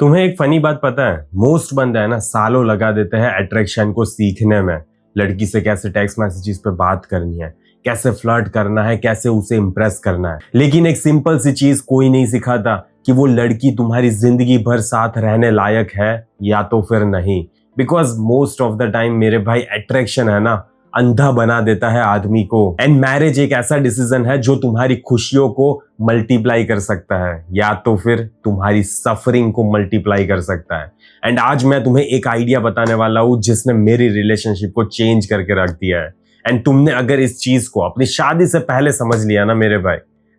तुम्हें एक फनी बात पता है, मोस्ट बंदे है ना सालों लगा देते हैं अट्रैक्शन को सीखने में। लड़की से कैसे टेक्स्ट मैसेजेस पे बात करनी है, कैसे फ्लर्ट करना है, कैसे उसे इम्प्रेस करना है। लेकिन एक सिंपल सी चीज कोई नहीं सिखाता कि वो लड़की तुम्हारी जिंदगी भर साथ रहने लायक है या तो फिर नहीं। Because most of the time मेरे भाई अट्रैक्शन है ना अंधा बना देता है आदमी को। एंड मैरिज एक ऐसा डिसीजन है जो तुम्हारी खुशियों को मल्टीप्लाई कर सकता है या तो फिर तुम्हारी सफरिंग को मल्टीप्लाई कर सकता है। एंड आज मैं तुम्हें एक आइडिया बताने वाला हूं जिसने मेरी रिलेशनशिप को चेंज करके रख दिया है। एंड तुमने अगर इस चीज को अपनी शादी से पहले समझ लिया ना मेरे भाई,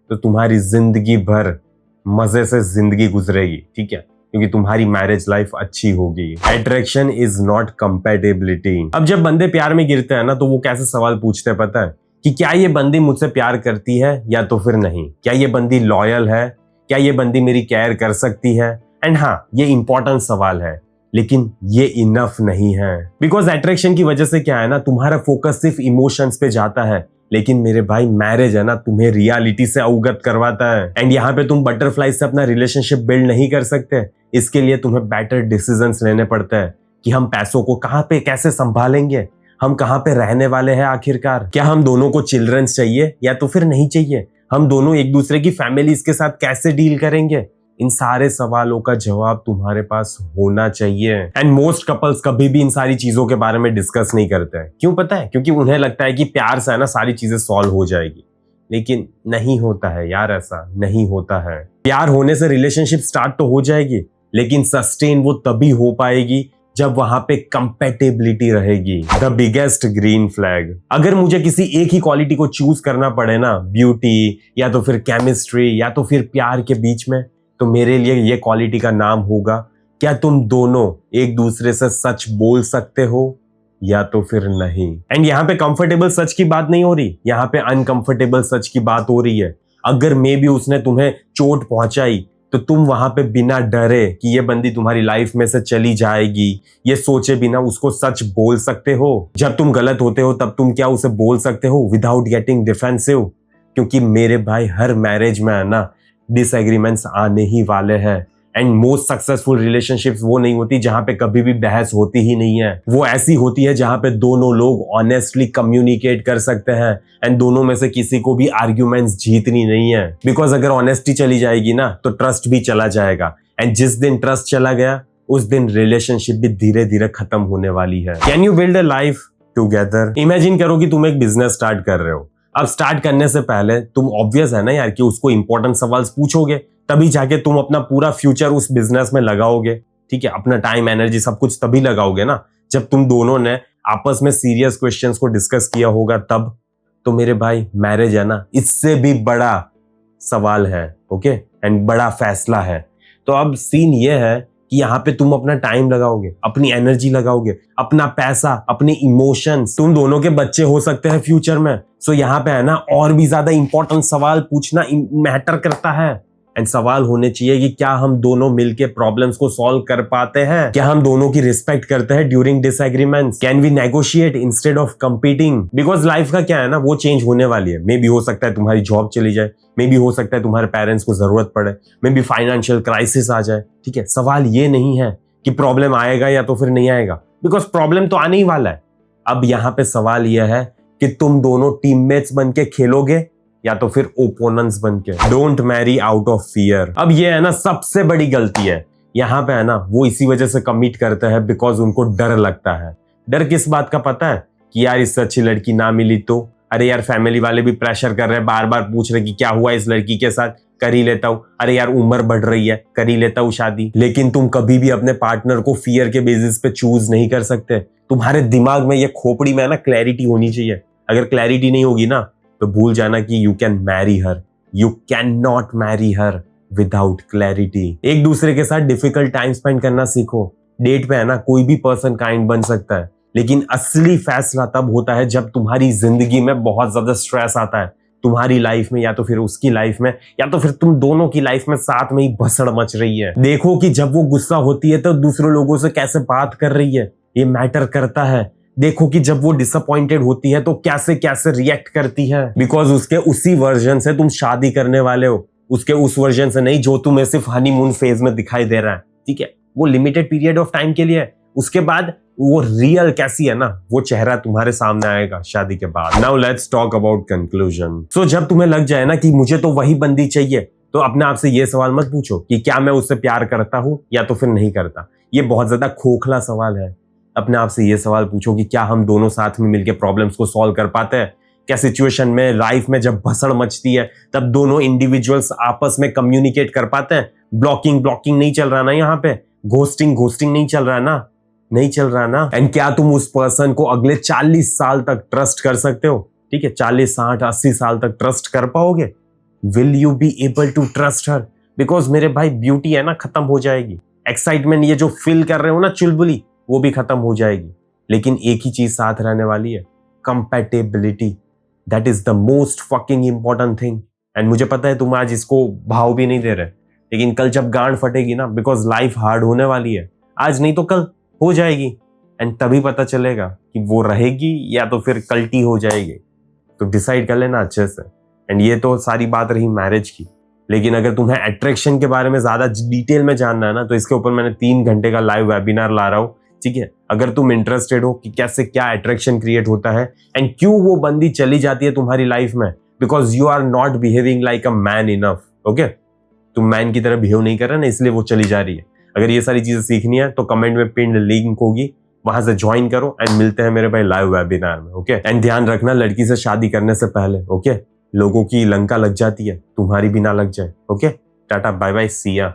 तो तुम्हारी जिंदगी भर मजे से जिंदगी गुजरेगी, ठीक है, क्योंकि तुम्हारी मैरिज लाइफ अच्छी होगी। Attraction is not compatibility. अब जब बंदे प्यार में गिरते हैं ना तो वो कैसे सवाल पूछते हैं पता है, कि क्या ये बंदी मुझसे प्यार करती है या तो फिर नहीं, क्या ये बंदी लॉयल है, क्या ये बंदी मेरी केयर कर सकती है। एंड हाँ, ये इंपॉर्टेंट सवाल है लेकिन ये इनफ नहीं है। बिकॉज अट्रैक्शन की वजह से क्या है ना, तुम्हारा फोकस सिर्फ इमोशंस पे जाता है, लेकिन मेरे भाई मैरिज है ना तुम्हें रियलिटी से अवगत करवाता है। एंड यहाँ पे तुम बटरफ्लाई से अपना रिलेशनशिप बिल्ड नहीं कर सकते। इसके लिए तुम्हें बेटर डिसीजंस लेने पड़ते हैं कि हम पैसों को कहाँ पे कैसे संभालेंगे, हम कहाँ पे रहने वाले हैं आखिरकार, क्या हम दोनों को चिल्ड्रंस चाहिए या तो फिर नहीं चाहिए, हम दोनों एक दूसरे की फैमिलीज के साथ कैसे डील करेंगे। इन सारे सवालों का जवाब तुम्हारे पास होना चाहिए। एंड मोस्ट कपल्स कभी भी इन सारी चीजों के बारे में डिस्कस नहीं करते हैं। क्यों पता है? क्योंकि उन्हें लगता है कि प्यार से है ना सारी चीजें सॉल्व हो जाएगी। लेकिन नहीं होता है यार, ऐसा नहीं होता है। प्यार होने से रिलेशनशिप स्टार्ट तो हो जाएगी, लेकिन सस्टेन वो तभी हो पाएगी जब वहां पे कंपेटेबिलिटी रहेगी। The biggest green flag. अगर मुझे किसी एक ही क्वालिटी को चूज करना पड़े ना, ब्यूटी या तो फिर केमिस्ट्री या तो फिर प्यार के बीच में, तो मेरे लिए ये क्वालिटी का नाम होगा, क्या तुम दोनों एक दूसरे से सच बोल सकते हो या तो फिर नहीं। एंड यहाँ पे कंफर्टेबल सच की बात नहीं हो रही, यहाँ पे अनकंफर्टेबल सच की बात हो रही है। अगर मे भी उसने तुम्हें चोट पहुंचाई तो तुम वहां पे बिना डरे कि ये बंदी तुम्हारी लाइफ में से चली जाएगी, ये सोचे बिना उसको सच बोल सकते हो। जब तुम गलत होते हो तब तुम क्या उसे बोल सकते हो विदाउट गेटिंग डिफेंसिव। क्योंकि मेरे भाई हर मैरिज में है ना डिसएग्रीमेंट्स आने ही वाले हैं। एंड मोस्ट सक्सेसफुल रिलेशनशिप्स वो नहीं होती जहां पे कभी भी बहस होती ही नहीं है, वो ऐसी होती है जहां पे दोनों लोग ऑनेस्टली कम्युनिकेट कर सकते हैं एंड दोनों में से किसी को भी आर्ग्यूमेंट्स जीतनी नहीं है। बिकॉज अगर ऑनेस्टी चली जाएगी ना तो ट्रस्ट भी चला जाएगा। एंड जिस दिन ट्रस्ट चला गया उस दिन रिलेशनशिप भी धीरे धीरे खत्म होने वाली है। Can you build a life together? Imagine करो कि तुम एक बिजनेस स्टार्ट कर रहे हो। अब स्टार्ट करने से पहले तुम ऑब्वियस है ना यार कि उसको इंपॉर्टेंट सवाल पूछोगे, तभी जाके तुम अपना पूरा फ्यूचर उस बिजनेस में लगाओगे, ठीक है, अपना टाइम एनर्जी सब कुछ तभी लगाओगे ना जब तुम दोनों ने आपस में सीरियस क्वेश्चंस को डिस्कस किया होगा तब। तो मेरे भाई मैरिज है ना इससे भी बड़ा सवाल है, ओके, एंड बड़ा फैसला है। तो अब सीन ये है कि यहाँ पे तुम अपना टाइम लगाओगे, अपनी एनर्जी लगाओगे, अपना पैसा, अपने इमोशंस। तुम दोनों के बच्चे हो सकते हैं फ्यूचर में। सो यहाँ पे है ना और भी ज्यादा इंपॉर्टेंट सवाल पूछना मैटर करता है। एंड सवाल होने चाहिए कि क्या हम दोनों मिलके प्रॉब्लम्स को सॉल्व कर पाते हैं, क्या हम दोनों की रिस्पेक्ट करते हैं during disagreements, can we negotiate instead of competing. Because life का क्या है ना वो चेंज होने वाली है। मे बी हो सकता है तुम्हारी जॉब चली जाए, मे बी हो सकता है तुम्हारे पेरेंट्स को जरूरत पड़े, मे बी फाइनेंशियल क्राइसिस आ जाए, ठीक है। सवाल ये नहीं है कि प्रॉब्लम आएगा या तो फिर नहीं आएगा, बिकॉज प्रॉब्लम तो आने ही वाला है। अब यहाँ पे सवाल यह है कि तुम दोनों टीममेट्स बन के खेलोगे या तो फिर ओपोनेंट्स बन के। Don't marry out of fear. अब ये है ना सबसे बड़ी गलती है यहाँ पे है ना, वो इसी वजह से कमिट करते हैं बिकॉज उनको डर लगता है। डर किस बात का पता है? कि यार इससे अच्छी लड़की ना मिली तो, अरे यार फैमिली वाले भी प्रेशर कर रहे हैं, बार बार पूछ रहे कि क्या हुआ इस लड़की के साथ, कर ही लेता हूँ, अरे यार उम्र बढ़ रही है, कर ही लेता हूँ शादी। लेकिन तुम कभी भी अपने पार्टनर को फियर के बेसिस पे चूज नहीं कर सकते। तुम्हारे दिमाग में ये खोपड़ी में है ना क्लैरिटी होनी चाहिए। अगर क्लैरिटी नहीं होगी ना तो भूल जाना कि you can marry her, you can not marry her without clarity. एक दूसरे के साथ डिफिकल्ट टाइम स्पेंड करना सीखो। डेट पे है ना कोई भी पर्सन काइंड बन सकता है, लेकिन असली फैसला तब होता है जब तुम्हारी जिंदगी में बहुत ज्यादा स्ट्रेस आता है, तुम्हारी लाइफ में या तो फिर उसकी लाइफ में या तो फिर तुम दोनों की लाइफ में साथ में ही भसड़ मच रही है। देखो कि जब वो गुस्सा होती है तो दूसरे लोगों से कैसे बात कर रही है, ये मैटर करता है। देखो कि जब वो डिसअपॉइंटेड होती है तो कैसे कैसे रिएक्ट करती है, बिकॉज उसके उसी वर्जन से तुम शादी करने वाले हो, उसके उस वर्जन से नहीं जो तुम्हें सिर्फ हनीमून फेज में दिखाई दे रहा है। ठीक है, वो लिमिटेड पीरियड ऑफ टाइम के लिए है, उसके बाद वो रियल कैसी है ना, वो चेहरा तुम्हारे सामने आएगा शादी के बाद। Now let's talk about conclusion. So जब तुम्हें लग जाए ना कि मुझे तो वही बंदी चाहिए, तो अपने आप से ये सवाल मत पूछो कि क्या मैं उससे प्यार करता हूं या तो फिर नहीं करता। ये बहुत ज्यादा खोखला सवाल है। अपने आप से ये सवाल पूछो कि क्या हम दोनों साथ में मिलकर प्रॉब्लम्स को सॉल्व कर पाते हैं। क्या सिचुएशन में, लाइफ में जब भसड़ मचती है, तब दोनों इंडिविजुअल्स आपस में कम्युनिकेट कर पाते हैं। ब्लॉकिंग नहीं चल रहा ना यहाँ पे, घोस्टिंग नहीं चल रहा ना, नहीं चल रहा ना। एंड क्या तुम उस पर्सन को अगले 40 साल तक ट्रस्ट कर सकते हो? ठीक है, 40, 60, 80 साल तक ट्रस्ट कर पाओगे? Will you be able to trust her? Because मेरे भाई, ब्यूटी है ना खत्म हो जाएगी, एक्साइटमेंट, ये जो फील कर रहे हो ना चुलबुली, वो भी खत्म हो जाएगी। लेकिन एक ही चीज साथ रहने वाली है, compatibility. That is the most fucking important thing. And मुझे पता है तुम आज इसको भाव भी नहीं दे रहे, लेकिन कल जब गांड फटेगी ना, बिकॉज लाइफ हार्ड होने वाली है, आज नहीं तो कल हो जाएगी। एंड तभी पता चलेगा कि वो रहेगी या तो फिर कल्टी हो जाएगी। तो डिसाइड कर लेना अच्छे से। एंड ये तो सारी बात रही मैरिज की, लेकिन अगर तुम्हें अट्रैक्शन के बारे में ज्यादा डिटेल में जानना है ना, तो इसके ऊपर मैंने 3 घंटे का लाइव वेबिनार ला रहा हूँ। ठीक है, अगर तुम इंटरेस्टेड हो कि कैसे क्या अट्रैक्शन क्रिएट होता है एंड क्यों वो बंदी चली जाती है तुम्हारी लाइफ में, because you are not behaving like a man enough. Okay, तुम मैन की तरह बिहेव नहीं कर रहे ना, इसलिए वो चली जा रही है। अगर ये सारी चीजें सीखनी है तो कमेंट में पिन लिंक होगी, वहां से ज्वाइन करो एंड मिलते हैं मेरे भाई लाइव वेबिनार में। ओके, एंड ध्यान रखना लड़की से शादी करने से पहले, ओके, लोगों की लंका लग जाती है, तुम्हारी भी ना लग जाए। ओके, टाटा बाय बाय, सी या।